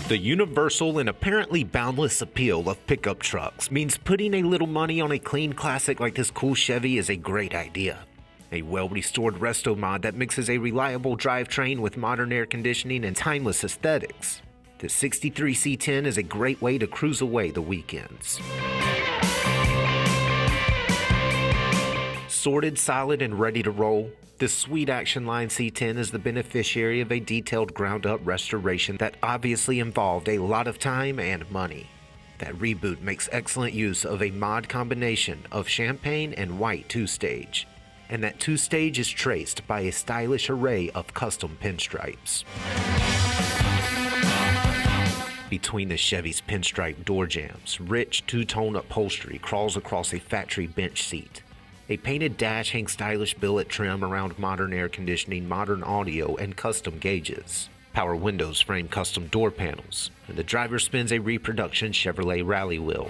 The universal and apparently boundless appeal of pickup trucks means putting a little money on a clean classic like this cool Chevy is a great idea. A well-restored Restomod that mixes a reliable drivetrain with modern air conditioning and timeless aesthetics. The 63 C10 is a great way to cruise away the weekends. Sorted, solid, and ready to roll, this sweet Action Line C10 is the beneficiary of a detailed ground-up restoration that obviously involved a lot of time and money. That reboot makes excellent use of a mod combination of champagne and white two-stage, and that two-stage is traced by a stylish array of custom pinstripes. Between the Chevy's pinstripe door jambs, rich two-tone upholstery crawls across a factory bench seat. A painted dash hangs stylish billet trim around modern air conditioning, modern audio, and custom gauges. Power windows frame custom door panels, and the driver spins a reproduction Chevrolet rally wheel.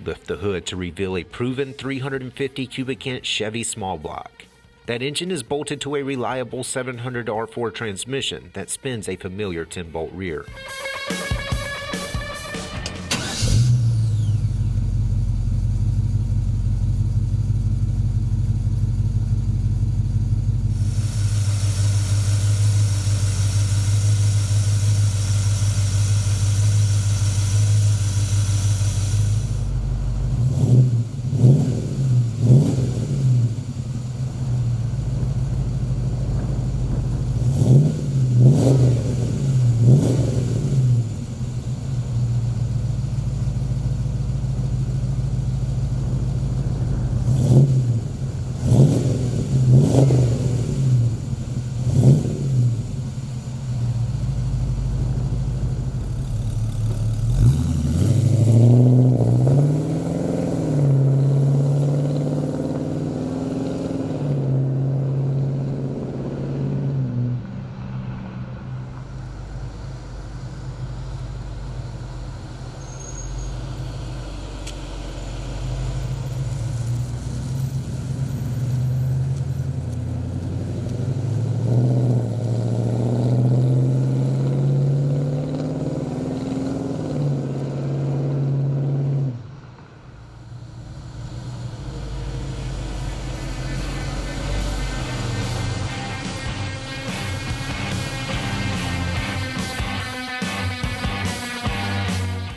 Lift the hood to reveal a proven 350 cubic inch Chevy small block. That engine is bolted to a reliable 700 R4 transmission that spins a familiar 10-bolt rear.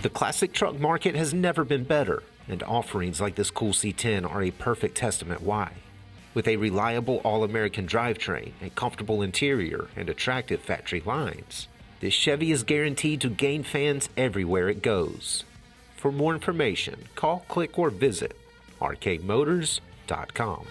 The classic truck market has never been better, and offerings like this cool C10 are a perfect testament why. With a reliable all-American drivetrain, a comfortable interior, and attractive factory lines, this Chevy is guaranteed to gain fans everywhere it goes. For more information, call, click, or visit rkmotors.com.